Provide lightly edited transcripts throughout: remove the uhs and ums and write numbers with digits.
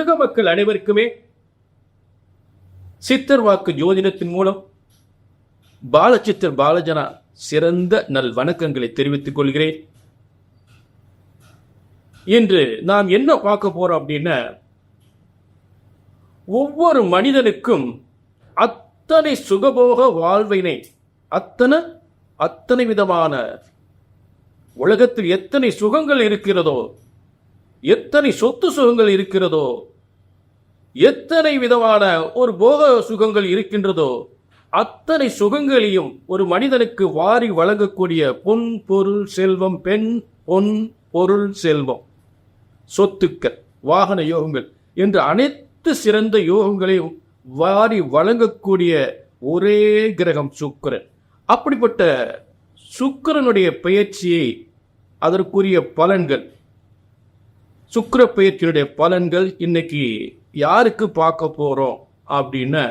உலக மக்கள் அனைவருக்குமே சித்தர் வாக்கு ஜோதிடத்தின் மூலம் பாலச்சித்தர் பாலஜனா சிறந்த நல் வணக்கங்களை தெரிவித்துக் கொள்கிறேன். இன்று நாம் என்ன பார்க்க போறோம் அப்படின்னா, ஒவ்வொரு மனிதனுக்கும் அத்தனை சுகபோக வாழ்வினை அத்தனை விதமான உலகத்தில் எத்தனை சுகங்கள் இருக்கிறதோ, எத்தனை சொத்து சுகங்கள் இருக்கிறதோ, எத்தனை விதமான ஒரு போக சுகங்கள் இருக்கின்றதோ, அத்தனை சுகங்களையும் ஒரு மனிதனுக்கு வாரி வழங்கக்கூடிய பொன் பொருள் செல்வம், பெண் பொன் பொருள் செல்வம், சொத்துக்கள், வாகன யோகங்கள் என்று அனைத்து சிறந்த யோகங்களையும் வாரி வழங்கக்கூடிய ஒரே கிரகம் சுக்கிரன். அப்படிப்பட்ட சுக்கிரனுடைய பெயர்ச்சியை, அதற்குரிய பலன்கள், சுக்கிர பெயர்ச்சியுடைய பலன்கள் இன்னைக்கு யாருக்கு பார்க்க போறோம் அப்படின்னா,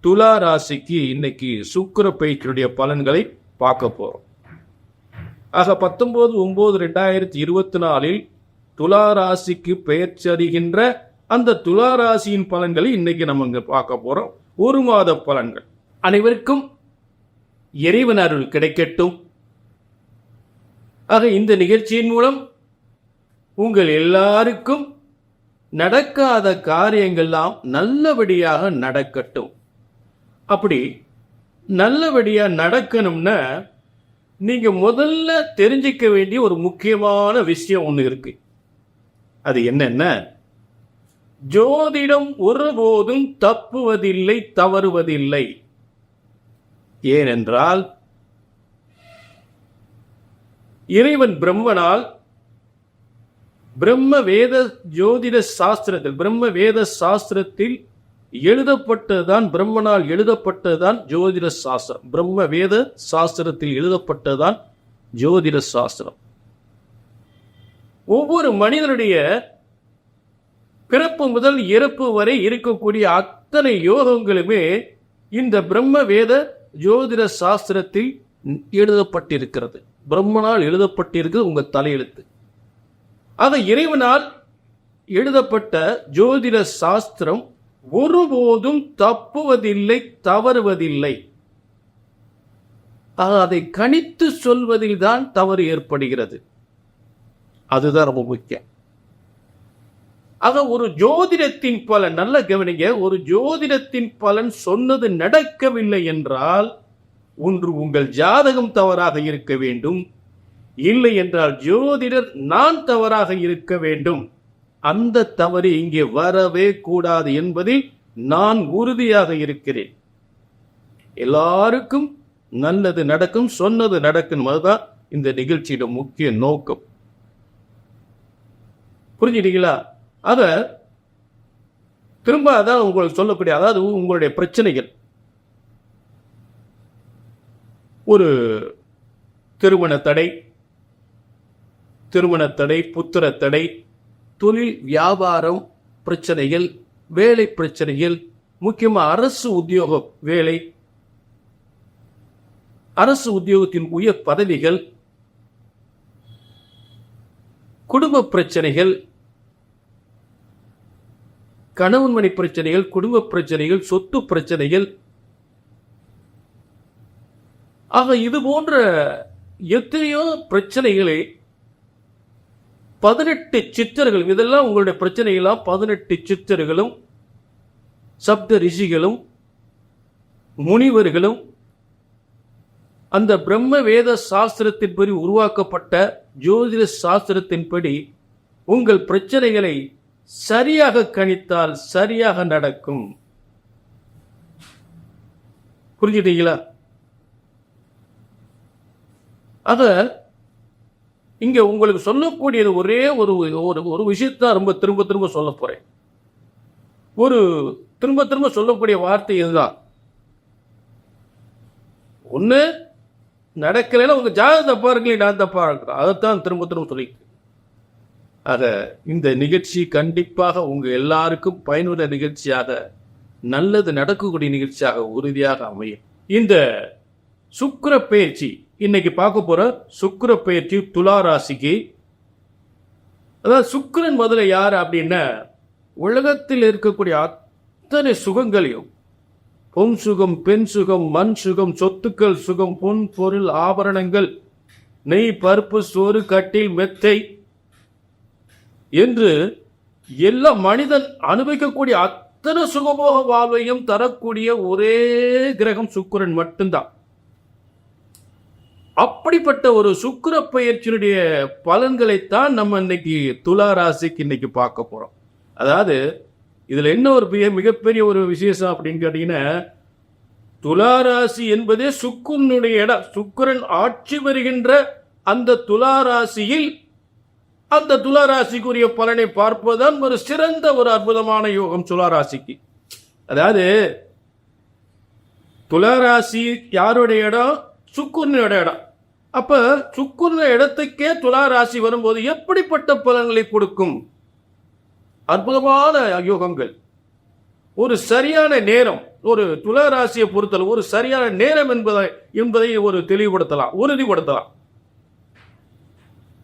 துலா ராசிக்கு இன்னைக்கு சுக்கிர பெயர்ச்சியுடைய பலன்களை பார்க்க போறோம். ஆக 19/9/2024 துலா ராசிக்கு பெயர்ச்சி அறிகின்ற அந்த துலா ராசியின் பலன்களை இன்னைக்கு நம்ம இங்க பார்க்க போறோம். ஒரு மாத பலன்கள். அனைவருக்கும் இறைவன் அருள் கிடைக்கட்டும். ஆக இந்த நிகழ்ச்சியின் மூலம் உங்கள் எல்லாருக்கும் நடக்காத காரியங்கள்லாம் நல்லபடியாக நடக்கட்டும். அப்படி நல்லபடியா நடக்கணும்னா நீங்க முதல்ல தெரிஞ்சிக்க வேண்டிய ஒரு முக்கியமான விஷயம் ஒன்று இருக்கு. அது என்னன்னா, ஜோதிடம் ஒருபோதும் தப்புவதில்லை, தவறுவதில்லை. ஏனென்றால் இறைவன் பிரம்மனால் பிரம்ம வேத ஜோதிட சாஸ்திரத்தில், பிரம்ம வேத சாஸ்திரத்தில் எழுதப்பட்டதுதான், பிரம்மனால் எழுதப்பட்டதுதான் ஜோதிட சாஸ்திரம். பிரம்ம வேத சாஸ்திரத்தில் எழுதப்பட்டதுதான் ஜோதிட சாஸ்திரம். ஒவ்வொரு மனிதனுடைய பிறப்பு முதல் இறப்பு வரை இருக்கக்கூடிய அத்தனை யோகங்களுமே இந்த பிரம்ம வேத ஜோதிட சாஸ்திரத்தில் எழுதப்பட்டிருக்கிறது. பிரம்மனால் எழுதப்பட்டிருக்கிறது உங்க தலையெழுத்து. ஆக இறைவனால் எழுதப்பட்ட ஜோதிட சாஸ்திரம் ஒருபோதும் தப்புவதில்லை, தவறுவதில்லை. அதை கணித்து சொல்வதில் தான் தவறு ஏற்படுகிறது. அதுதான் ரொம்ப முக்கியம். ஆக ஒரு ஜோதிடத்தின் பலன், நல்ல கவனிங்க, ஒரு ஜோதிடத்தின் பலன் சொன்னது நடக்கவில்லை என்றால் ஒன்று உங்கள் ஜாதகம் தவறாக இருக்க வேண்டும், இல்லை என்றால் ஜோதிடர் நான் தவறாக இருக்க வேண்டும். அந்த தவறு இங்கே வரவே கூடாது என்பதில் நான் உறுதியாக இருக்கிறேன். எல்லாருக்கும் நல்லது நடக்கும், சொன்னது நடக்கும். அதுதான் இந்த நிகழ்ச்சியோட முக்கிய நோக்கம். புரிஞ்சுட்டீங்களா? அத திரும்ப அதான் உங்களுக்கு சொல்லக்கூடிய, அதாவது உங்களுடைய பிரச்சனைகள், ஒரு திருமண தடை, புத்திர தடை, தொழில் வியாபாரம் பிரச்சனைகள், வேலை பிரச்சனைகள், முக்கியமா அரசு உத்தியோக வேலை, அரசு உத்தியோகத்தின் உயர் பதவிகள், குடும்ப பிரச்சனைகள், கணவன் மனை பிரச்சனைகள், குடும்ப பிரச்சனைகள், சொத்து பிரச்சனைகள். ஆக இது போன்ற எத்தனையோ பிரச்சனைகளை 18 சித்தர்கள், இதெல்லாம் உங்களுடைய பிரச்சனைகளாம் 18 சித்தர்களும் சப்த ரிஷிகளும் முனிவர்களும் அந்த பிரம்ம வேத சாஸ்திரத்தின்படி உருவாக்கப்பட்ட ஜோதிட சாஸ்திரத்தின்படி உங்கள் பிரச்சனைகளை சரியாக கணித்தால் சரியாக நடக்கும். புரிஞ்சுட்டீங்களா? ஆக இங்க உங்களுக்கு சொல்லக்கூடியது ஒரே ஒரு விஷயத்தான் ரொம்ப திரும்ப சொல்ல போறேன். ஒரு திரும்ப சொல்லக்கூடிய வார்த்தை இதுதான். ஒண்ணு நடக்கலைன்னா உங்க ஜாதகம் தப்பா இருக்கல, நான் தப்பா இருக்கிறேன். அதைத்தான் திரும்ப சொல்லிட்டு. ஆக இந்த நிகழ்ச்சி கண்டிப்பாக உங்க எல்லாருக்கும் பயனுள்ள நிகழ்ச்சியாக, நல்லது நடக்கக்கூடிய நிகழ்ச்சியாக உறுதியாக அமையும். இந்த சுக்கிர பெயர்ச்சி இன்னைக்கு பார்க்க போற சுக்கிர பெயர்ச்சி துலா ராசிக்கு. அதாவது சுக்கிரன் முதல்ல யார் அப்படின்னா உலகத்தில் இருக்கக்கூடிய அத்தனை சுகங்களையும், பொன் சுகம், பெண் சுகம், மண் சுகம், சொத்துக்கள் சுகம், பொன் பொருள் ஆபரணங்கள், நெய் பருப்பு சோறு கட்டில் மெத்தை என்று எல்லா மனிதன் அனுபவிக்கக்கூடிய அத்தனை சுகபோக வாழ்வையும் தரக்கூடிய ஒரே கிரகம் சுக்கிரன் மட்டும்தான். அப்படிப்பட்ட ஒரு சுக்கிர பயிற்சியினுடைய பலன்களைத்தான் நம்ம இன்னைக்கு துலா ராசிக்கு இன்னைக்கு பார்க்க போறோம். அதாவது இதுல என்ன ஒரு மிகப்பெரிய ஒரு விசேஷம் அப்படின்னு கேட்டீங்கன்னா, துலா ராசி என்பதே சுக்கிரனுடைய இடம். சுக்கிரன் ஆட்சி வருகின்ற அந்த துலா ராசியில் அந்த துலா ராசிக்குரிய பலனை பார்ப்பதுதான் ஒரு சிறந்த ஒரு அற்புதமான யோகம் துலா ராசிக்கு. அதாவது துலா ராசி யாருடைய இடம்? சுக்கிரனுடைய இடம். அப்ப சுக்கிர இடத்துக்கே துலா ராசி வரும்போது எப்படிப்பட்ட பலன்களை கொடுக்கும்? அற்புதமான யோகங்கள். ஒரு சரியான நேரம், ஒரு துலா ராசியை பொறுத்தல் ஒரு சரியான நேரம் என்பதை ஒரு தெளிவுபடுத்தலாம், உறுதிப்படுத்தலாம்.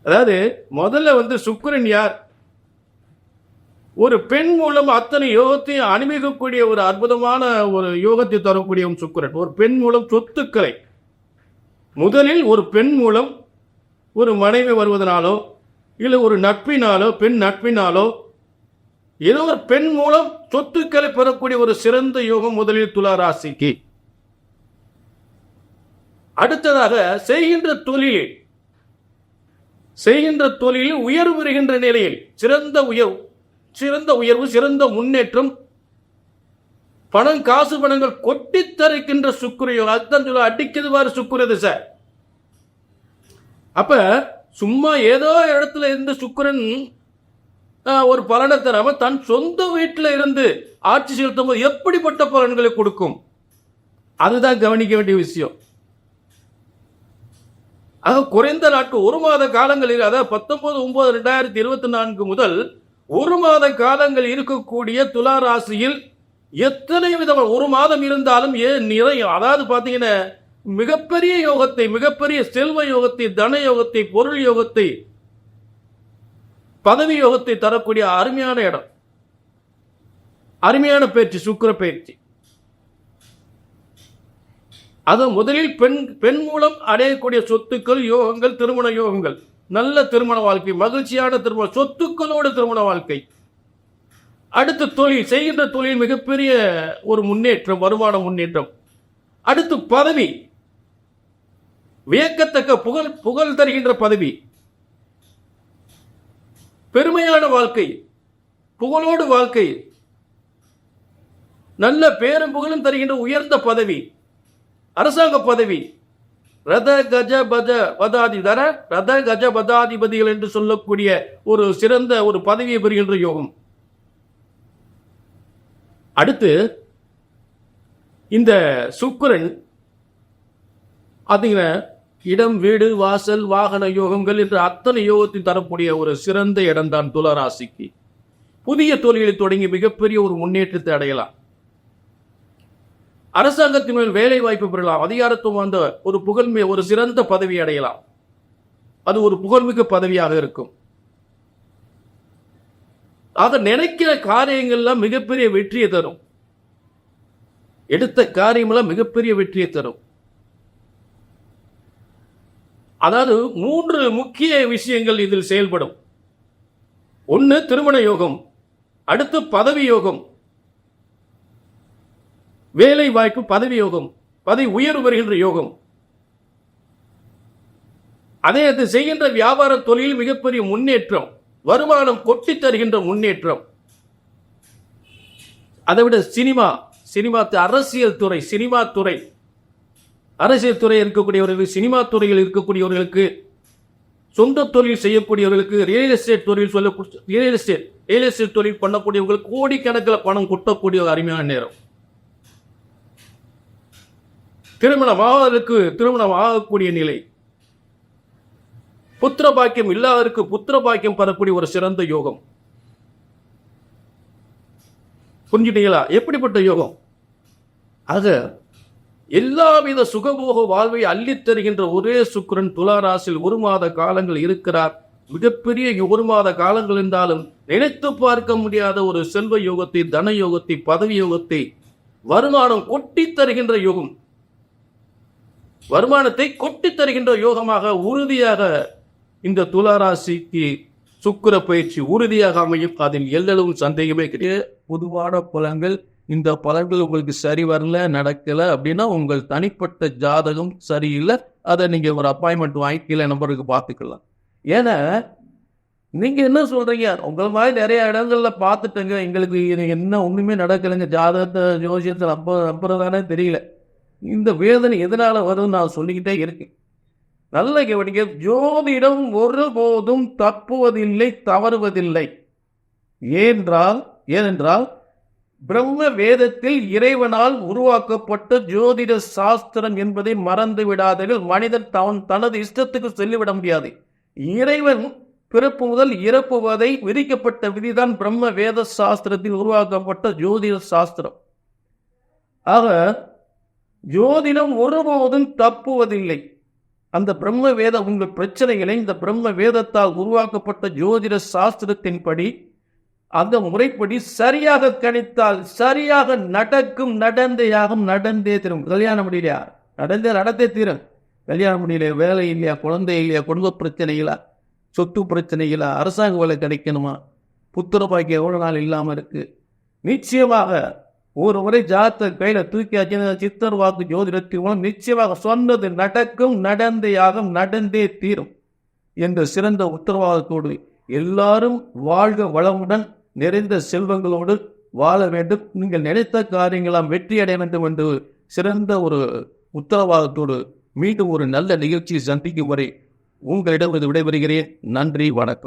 அதாவது முதல்ல சுக்கிரன் யார்? ஒரு பெண் மூலம் அத்தனை யோகத்தையும் அனுபவிக்கக்கூடிய ஒரு அற்புதமான ஒரு யோகத்தை தரக்கூடிய சுக்கிரன். ஒரு பெண் மூலம் சொத்துக்களை, முதலில் ஒரு பெண் மூலம் ஒரு மனைவி வருவதனாலோ இல்லை ஒரு நட்பினாலோ பெண் நட்பினாலோ ஏதோ ஒரு பெண் மூலம் சொத்துக்களை பெறக்கூடிய ஒரு சிறந்த யோகம் முதலில் துலா ராசிக்கு. அடுத்ததாக செய்கின்ற தொழிலில் உயர்வு வருகின்ற நிலையில் சிறந்த உயர்வு, சிறந்த முன்னேற்றம், பணம் காசு பணங்கள் கொட்டி தருகின்ற சுக்கிர யோகம். அதுதான் சொல்ல அடிக்கிறதுவாறு சுக்கிர திசை. அப்ப சும்மா ஏதோ இடத்துல இருந்து சுக்கிரன் ஒரு பலனை தராம தன் சொந்த வீட்டில் இருந்து ஆட்சி செலுத்தும் போது எப்படிப்பட்ட பலன்களை கொடுக்கும்? அதுதான் கவனிக்க வேண்டிய விஷயம். குறைந்த நாட்கள், ஒரு மாத காலங்களில், அதாவது 19/9/2024 முதல் ஒரு மாத காலங்கள் இருக்கக்கூடிய துலா ராசியில் எத்தனை விதமான ஒரு மாதம் இருந்தாலும் அதாவது பாத்தீங்கன்னா மிகப்பெரிய யோகத்தை, மிகப்பெரிய செல்வ யோகத்தை, தன யோகத்தை, பொருள் யோகத்தை, பதவி யோகத்தை தரக்கூடிய அருமையான இடம், அருமையான பயிற்சி சுக்கிர பயிற்சி. அது முதலில் பெண் மூலம் அடையக்கூடிய சொத்துக்கள், யோகங்கள், திருமண யோகங்கள், நல்ல திருமண வாழ்க்கை, மகிழ்ச்சியான திருமண, சொத்துக்களோடு திருமண வாழ்க்கை. அடுத்து தொழில், செய்கின்ற தொழில் மிகப்பெரிய ஒரு முன்னேற்றம், வருமான முன்னேற்றம். அடுத்து பதவி, வியக்கத்தக்க புகழ் தருகின்ற பதவி, பெருமையான வாழ்க்கை, புகழோடு வாழ்க்கை, நல்ல பேரும் புகழும் தருகின்ற உயர்ந்த பதவி, அரசாங்க பதவி, ரத கஜ பதாதிபதிகள் என்று சொல்லக்கூடிய ஒரு சிறந்த ஒரு பதவியை பெறுகின்ற யோகம். அடுத்து இந்த சுக்கிரன் பார்த்தீங்கன்னா இடம், வீடு, வாசல், வாகன யோகங்கள் என்று அத்தனை யோகத்தையும் தரக்கூடிய ஒரு சிறந்த இடம் தான் துலா ராசிக்கு. புதிய தொழிலை தொடங்கி மிகப்பெரிய ஒரு முன்னேற்றத்தை அடையலாம். அரசாங்கத்தின் மேல் வேலை வாய்ப்பு பெறலாம். அதிகாரத்துவம் வந்த ஒரு சிறந்த பதவி அடையலாம். அது ஒரு புகழ்மிக்க பதவியாக இருக்கும். ஆக நினைக்கிற காரியங்கள்லாம் மிகப்பெரிய வெற்றியை தரும். எடுத்த காரியமெல்லாம் மிகப்பெரிய வெற்றியை தரும். அதாவது 3 முக்கிய விஷயங்கள் இதில் செயல்படும். ஒன்று திருமண யோகம், அடுத்து பதவி யோகம், வேலை வாய்ப்பு, பதவி யோகம், பதவி உயர்வு வருகின்ற யோகம். அதே செய்கின்ற வியாபார தொழில் மிகப்பெரிய முன்னேற்றம், வருமானம் கொட்டி தருகின்ற முன்னேற்றம். அதை விட சினிமா, அரசியல் துறை, சினிமா துறை, அரசியல் துறை இருக்கக்கூடியவர்களுக்கு, சினிமா துறையில் இருக்கக்கூடியவர்களுக்கு, சொந்த தொழில் செய்யக்கூடியவர்களுக்கு, ரியல் எஸ்டேட் தொழில் பண்ணக்கூடியவர்களுக்கு கோடிக்கணக்கில் பணம் கொட்டக்கூடிய ஒரு அருமையான நேரம். திருமணம் ஆகக்கூடிய நிலை, புத்திர பாக்கியம் இல்லாதவருக்கு புத்திர பாக்கியம் பெறக்கூடிய ஒரு சிறந்த யோகம். புரிஞ்சுட்டீங்களா? எப்படிப்பட்ட யோகம்? ஆக எல்லாவித சுகபோக வாழ்வை அள்ளித் தருகின்ற ஒரே சுக்கிரன் துலா ராசியில் 1 மாத காலங்கள் இருக்கிறார். மிகப்பெரிய 1 மாத காலங்கள் இருந்தாலும் நினைத்து பார்க்க முடியாத ஒரு செல்வ யோகத்தை, தன யோகத்தை, பதவி யோகத்தை, வருமானம் கொட்டி தருகின்ற யோகம், வருமானத்தை கொட்டி தருகின்ற யோகமாக உறுதியாக இந்த துளாராசிக்கு சுக்கிர பயிற்சி உறுதியாக அமையும். அதில் எல்லளவும் சந்தேகமே கிடையாது. பொதுவான பலன்கள். இந்த பலன்கள் உங்களுக்கு சரி வரல, நடக்கல அப்படின்னா உங்கள் தனிப்பட்ட ஜாதகம் சரியில்லை. அதை நீங்க ஒரு அப்பாயின்மெண்ட் வாங்கி கீழே நம்பருக்கு பார்த்துக்கலாம். ஏன்னா நீங்க என்ன சொல்றீங்க, உங்கள் மாதிரி நிறைய இடங்கள்ல பார்த்துட்டங்க, எங்களுக்கு என்ன ஒண்ணுமே நடக்கலைங்க, ஜாதகத்தை ஜோசியத்தை நம்புறதானே தெரியல. இந்த வேதனை எதனால வரும்னு நான் சொல்லிக்கிட்டே இருக்கேன். நல்ல கவனிக்க, ஜோதிடம் ஒருபோதும் தப்புவதில்லை, தவறுவதில்லை. ஏனென்றால் பிரம்ம வேதத்தில் இறைவனால் உருவாக்கப்பட்ட ஜோதிட சாஸ்திரம் என்பதை மறந்து விடாதீர்கள். மனிதன் தனது இஷ்டத்துக்கு சொல்லிவிட முடியாது. இறைவன் பிறப்பு முதல் இறப்பு வரை விதிக்கப்பட்ட விதிதான் பிரம்ம வேத சாஸ்திரத்தில் உருவாக்கப்பட்ட ஜோதிட சாஸ்திரம். ஆக ஜோதிடம் ஒருபோதும் தப்புவதில்லை. அந்த பிரம்ம வேத உங்கள் பிரச்சனைகளை இந்த பிரம்ம வேதத்தால் உருவாக்கப்பட்ட ஜோதிட சாஸ்திரத்தின்படி அந்த முறைப்படி சரியாக கணித்தால் சரியாக நடக்கும், நடந்தே தீரும். கல்யாணம் முடியலையா, நடந்தே தீரும். கல்யாணம் முடியலையா, வேலை இல்லையா, குழந்தை இல்லையா, குடும்ப பிரச்சனைகளா, சொத்து பிரச்சனைகளா, அரசாங்க வேலை கிடைக்கணுமா, புத்திர பாக்கியம் எவ்வளவு நாள் இல்லாமல் இருக்கு, நிச்சயமாக ஒரு முறை ஜாதகத்தை கையில தூக்கியாச்சு சித்தர் வாக்கு ஜோதிடத்தின் மூலம் நிச்சயமாக சொன்னது நடக்கும், நடந்தே தீரும் என்ற சிறந்த உத்தரவாதத்தோடு எல்லாரும் வாழ்க வளமுடன் நிறைந்த செல்வங்களோடு வாழ வேண்டும். நீங்கள் நினைத்த காரியங்களாம் வெற்றி அடைய வேண்டும் என்று சிறந்த ஒரு உத்தரவாதத்தோடு மீண்டும் ஒரு நல்ல நிகழ்ச்சியை சந்திக்கும் வரை உங்களிடம் விடைபெறுகிறேன். நன்றி, வணக்கம்.